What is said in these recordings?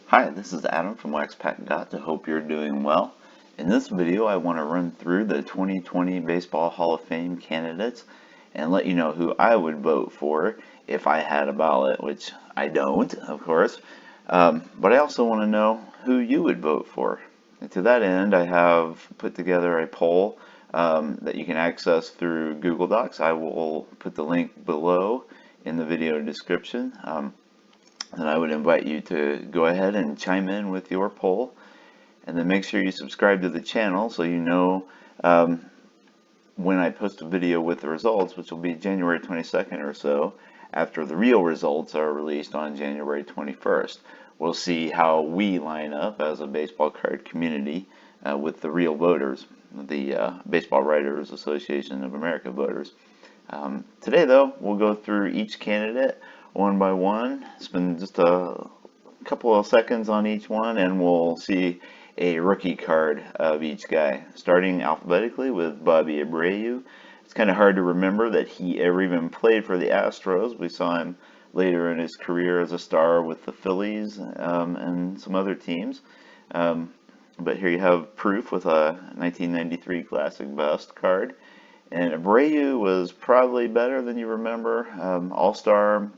Hi, this is Adam from WaxPack. I hope you're doing well. In this video, I want to run through the 2020 Baseball Hall of Fame candidates and let you know who I would vote for if I had a ballot, which I don't, of course. But I also want to know who you would vote for. And to that end, I have put together a poll that you can access through Google Docs. I will put the link below in the video description. And I would invite you to go ahead and chime in with your poll, and then make sure you subscribe to the channel so you know when I post a video with the results, which will be January 22nd or so, after the real results are released on January 21st. We'll see how we line up as a baseball card community with the real voters, the Baseball Writers Association of America voters. Today, though, we'll go through each candidate one by one, spend just a couple of seconds on each one, and we'll see a rookie card of each guy, starting alphabetically with Bobby Abreu. It's kind of hard to remember that he ever even played for the Astros. We saw him later in his career as a star with the Phillies and some other teams. But here you have proof with a 1993 Classic Best card. And Abreu was probably better than you remember. All-star,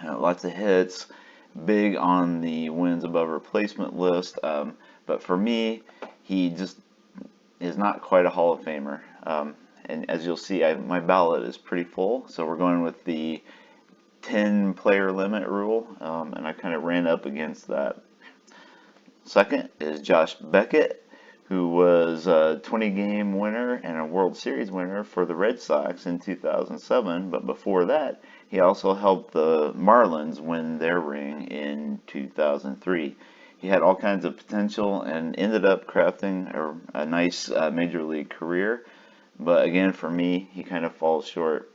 lots of hits, big on the wins above replacement list. But for me, he just is not quite a Hall of Famer. And as you'll see, my ballot is pretty full. So we're going with the 10-player limit rule, and I kind of ran up against that. Second is Josh Beckett, who was a 20-game winner and a World Series winner for the Red Sox in 2007. But before that, he also helped the Marlins win their ring in 2003. He had all kinds of potential and ended up crafting a nice major league career. But again, for me, he kind of falls short.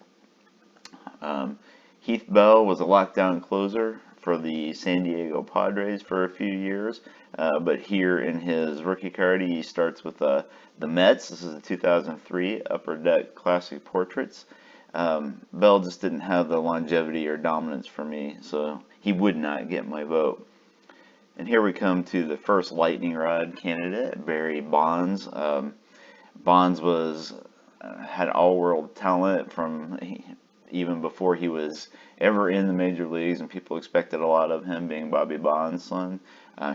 Heath Bell was a lockdown closer for the San Diego Padres for a few years, but here in his rookie card, he starts with the Mets. This is the 2003 Upper Deck Classic Portraits. Bell just didn't have the longevity or dominance for me, so he would not get my vote. And here we come to the first lightning rod candidate, Barry Bonds. Bonds had all-world talent from even before he was ever in the major leagues, and people expected a lot of him, being Bobby Bonds' son.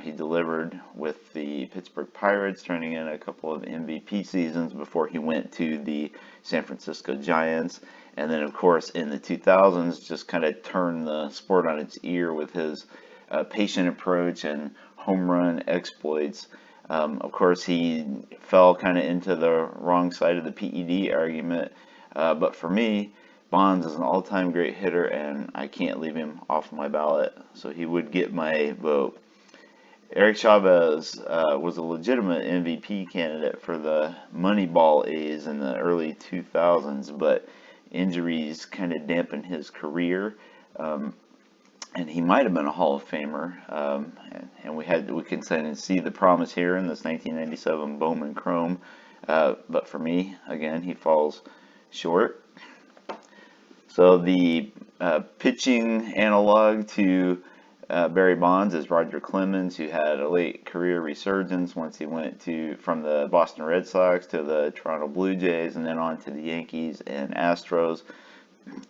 He delivered with the Pittsburgh Pirates, turning in a couple of MVP seasons before he went to the San Francisco Giants. And then, of course, in the 2000s, just kind of turned the sport on its ear with his patient approach and home run exploits. Of course, he fell kind of into the wrong side of the PED argument, but for me, Bonds is an all-time great hitter, and I can't leave him off my ballot, so he would get my vote. Eric Chavez was a legitimate MVP candidate for the Moneyball A's in the early 2000s, but injuries kind of dampened his career, and he might have been a Hall of Famer. And we can see the promise here in this 1997 Bowman Chrome, but for me, again, he falls short. So the pitching analog to Barry Bonds is Roger Clemens, who had a late career resurgence once he went from the Boston Red Sox to the Toronto Blue Jays and then on to the Yankees and Astros.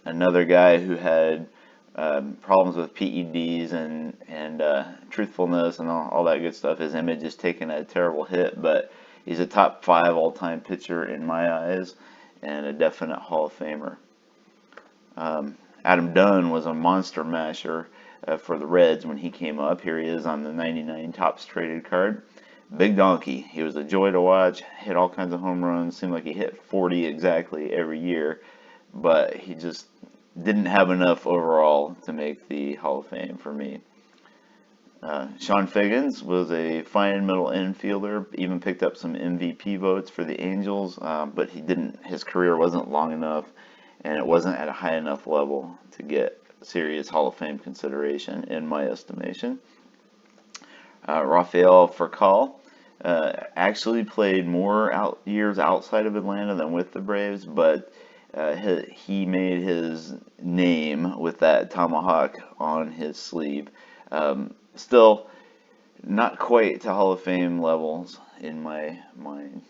Another guy who had problems with PEDs and truthfulness and all that good stuff. His image has taken a terrible hit, but he's a top 5 all-time pitcher in my eyes and a definite Hall of Famer. Adam Dunn was a monster masher for the Reds when he came up. Here he is on the 99 Topps traded card. Big donkey. He was a joy to watch, hit all kinds of home runs, seemed like he hit 40 exactly every year, but he just didn't have enough overall to make the Hall of Fame for me. Sean Figgins was a fine middle infielder, even picked up some MVP votes for the Angels, but his career wasn't long enough, and it wasn't at a high enough level to get serious Hall of Fame consideration, in my estimation. Rafael Furcal actually played more years outside of Atlanta than with the Braves, but he made his name with that tomahawk on his sleeve. Still, not quite to Hall of Fame levels in my mind.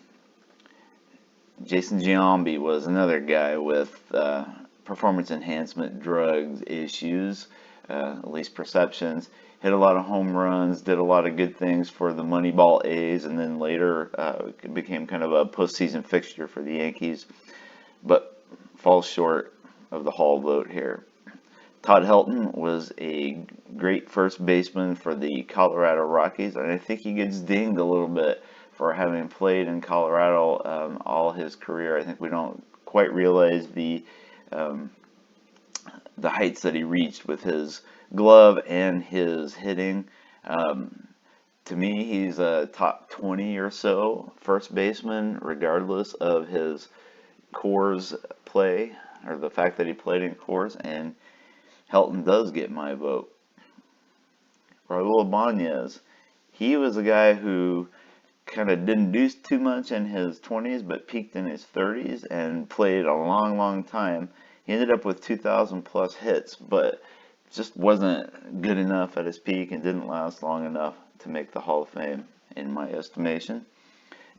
Jason Giambi was another guy with performance enhancement drugs issues, at least perceptions. Hit a lot of home runs, did a lot of good things for the Moneyball A's, and then later became kind of a postseason fixture for the Yankees, but falls short of the Hall vote here. Todd Helton was a great first baseman for the Colorado Rockies, and I think he gets dinged a little bit for having played in Colorado all his career. I think we don't quite realize um, the heights that he reached with his glove and his hitting. Um, to me, he's a top 20 or so first baseman, regardless of his Coors play or the fact that he played in Coors, and Helton does get my vote. Raul Ibanez, he was a guy who kind of didn't do too much in his 20s, but peaked in his 30s and played a long, long time. He ended up with 2,000 plus hits, but just wasn't good enough at his peak and didn't last long enough to make the Hall of Fame, in my estimation.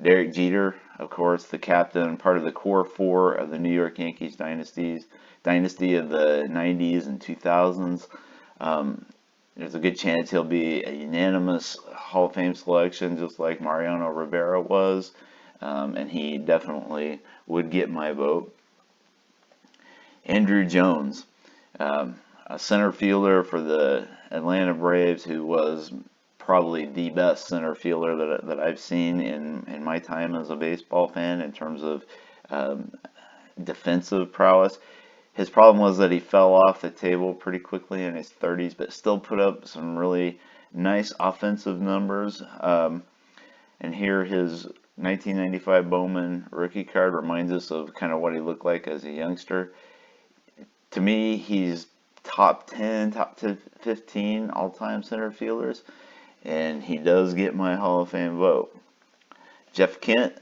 Derek Jeter, of course, the captain, part of the core four of the New York Yankees dynasty of the 90s and 2000s. Um, there's a good chance he'll be a unanimous Hall of Fame selection, just like Mariano Rivera was, and he definitely would get my vote. Andrew Jones, a center fielder for the Atlanta Braves, who was probably the best center fielder that I've seen in my time as a baseball fan in terms of um, defensive prowess. His problem was that he fell off the table pretty quickly in his 30s, but still put up some really nice offensive numbers. And here his 1995 Bowman rookie card reminds us of kind of what he looked like as a youngster. To me, he's top 10, top 15 all-time center fielders, and he does get my Hall of Fame vote. Jeff Kent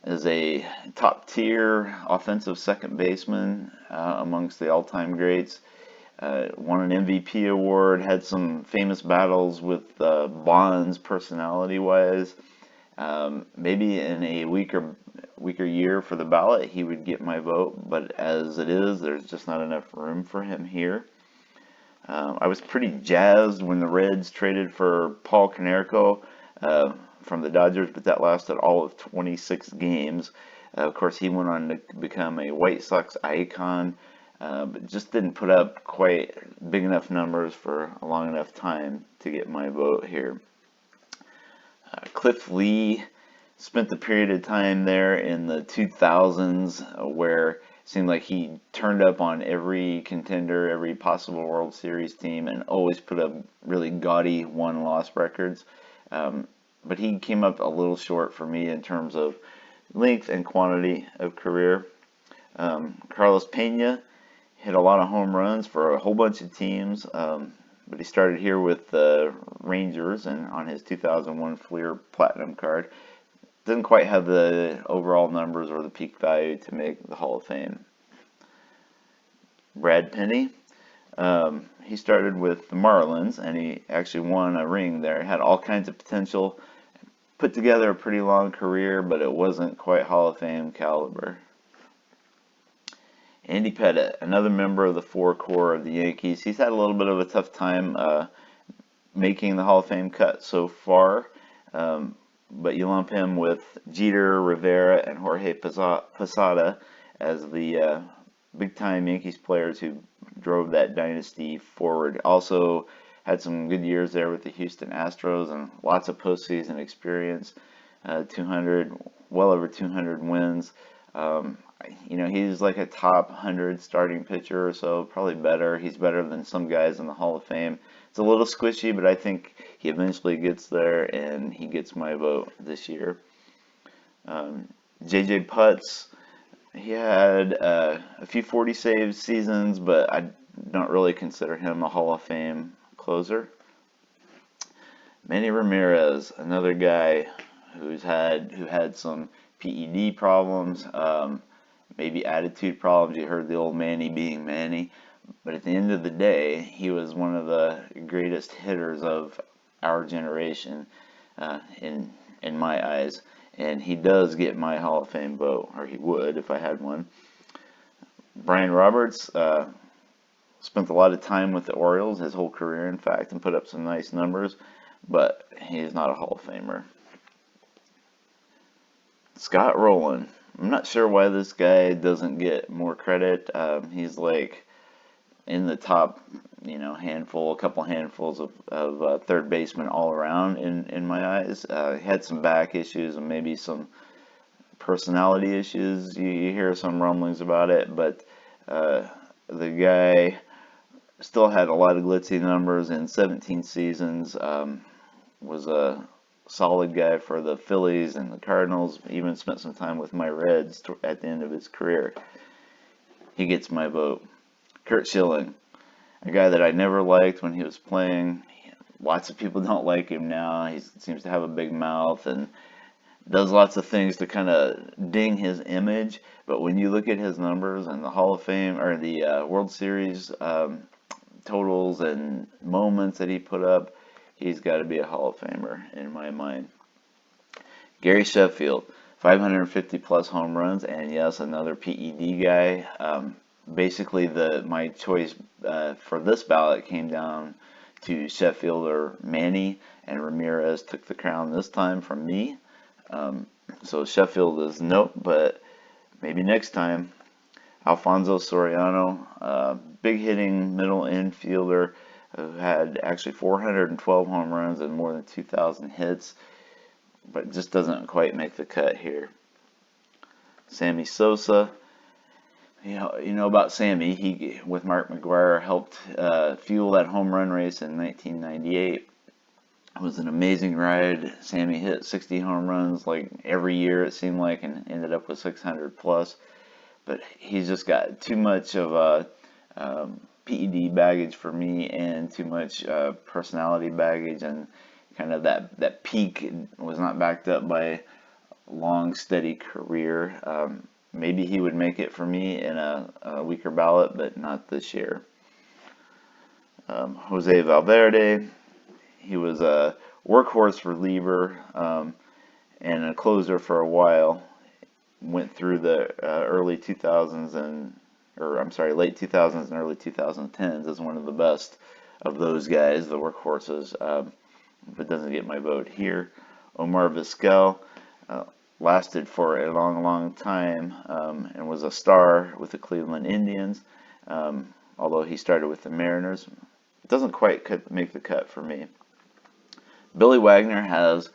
is a top tier offensive second baseman amongst the all-time greats. Won an MVP award, had some famous battles with Bonds personality-wise. Maybe in a weaker year for the ballot, he would get my vote, but as it is, there's just not enough room for him here. I was pretty jazzed when the Reds traded for Paul Konerko from the Dodgers, but that lasted all of 26 games. Of course, he went on to become a White Sox icon, but just didn't put up quite big enough numbers for a long enough time to get my vote here. Cliff Lee spent the period of time there in the 2000s where it seemed like he turned up on every contender, every possible World Series team, and always put up really gaudy one-loss records. But he came up a little short for me in terms of length and quantity of career. Carlos Pena hit a lot of home runs for a whole bunch of teams, but he started here with the Rangers and on his 2001 Fleer Platinum card. Didn't quite have the overall numbers or the peak value to make the Hall of Fame. Brad Penny, he started with the Marlins and he actually won a ring there. Had all kinds of potential. Put together a pretty long career, but it wasn't quite Hall of Fame caliber. Andy Pettitte, another member of the four core of the Yankees. He's had a little bit of a tough time making the Hall of Fame cut so far, but you lump him with Jeter, Rivera, and Jorge Posada as the big-time Yankees players who drove that dynasty forward. Also had some good years there with the Houston Astros and lots of postseason experience. 200, well over 200 wins. He's like a top 100 starting pitcher or so, probably better. He's better than some guys in the Hall of Fame. It's a little squishy, but I think he eventually gets there, and he gets my vote this year. J.J. Putz, he had a few 40 save seasons, but I don't really consider him a Hall of Fame closer. Manny Ramirez, another guy who had some PED problems, maybe attitude problems. You heard the old Manny being Manny, but at the end of the day, he was one of the greatest hitters of our generation in my eyes, and he does get my Hall of Fame vote, or he would if I had one. Brian Roberts spent a lot of time with the Orioles, his whole career, in fact, and put up some nice numbers, but he's not a Hall of Famer. Scott Rowland. I'm not sure why this guy doesn't get more credit. He's like in the top, a couple handfuls of third basemen all around in my eyes. He had some back issues and maybe some personality issues. You hear some rumblings about it, but the guy still had a lot of glitzy numbers in 17 seasons. Was a solid guy for the Phillies and the Cardinals. Even spent some time with my Reds at the end of his career. He gets my vote. Curt Schilling, a guy that I never liked when he was playing. Lots of people don't like him now. He seems to have a big mouth and does lots of things to kind of ding his image. But when you look at his numbers and the Hall of Fame or the World Series totals and moments that he put up, he's got to be a Hall of Famer in my mind. Gary Sheffield, 550 plus home runs, and yes, another PED guy. Basically, my choice for this ballot came down to Sheffield or Manny, and Ramirez took the crown this time from me. So Sheffield is nope, but maybe next time. Alfonso Soriano, big hitting middle infielder who had actually 412 home runs and more than 2,000 hits, but just doesn't quite make the cut here. Sammy Sosa. You know about Sammy. He, with Mark McGwire, helped fuel that home run race in 1998. It was an amazing ride. Sammy hit 60 home runs like every year, it seemed like, and ended up with 600 plus. But he's just got too much of a PED baggage for me, and too much personality baggage, and kind of that peak was not backed up by a long, steady career. Maybe he would make it for me in a weaker ballot, but not this year. Jose Valverde, he was a workhorse reliever and a closer for a while. Went through the late 2000s and early 2010s as one of the best of those guys, the workhorses, but doesn't get my vote here. Omar Vizquel lasted for a long, long time and was a star with the Cleveland Indians, although he started with the Mariners. It doesn't quite make the cut for me. Billy Wagner has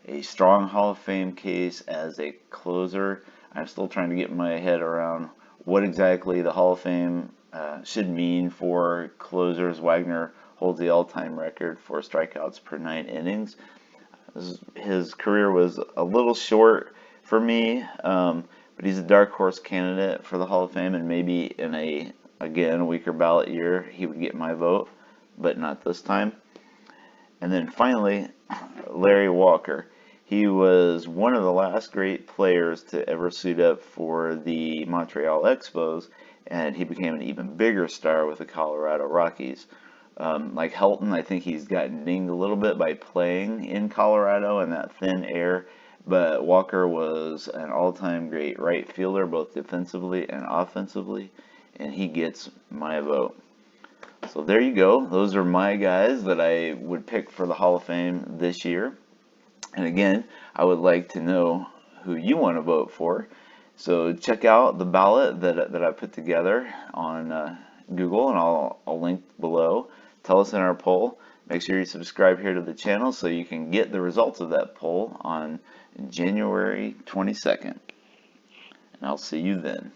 a strong Hall of Fame case as a closer. I'm still trying to get my head around what exactly the Hall of Fame should mean for closers. Wagner holds the all-time record for strikeouts per 9 innings. His career was a little short for me, but he's a dark horse candidate for the Hall of Fame, and maybe in a weaker ballot year he would get my vote, but not this time. And then finally, Larry Walker. He was one of the last great players to ever suit up for the Montreal Expos, and he became an even bigger star with the Colorado Rockies. Like Helton, I think he's gotten dinged a little bit by playing in Colorado and that thin air, but Walker was an all-time great right fielder, both defensively and offensively, and he gets my vote. So there you go. Those are my guys that I would pick for the Hall of Fame this year. And again, I would like to know who you want to vote for. So check out the ballot that I put together on Google, and I'll link below. Tell us in our poll. Make sure you subscribe here to the channel so you can get the results of that poll on January 22nd. And I'll see you then.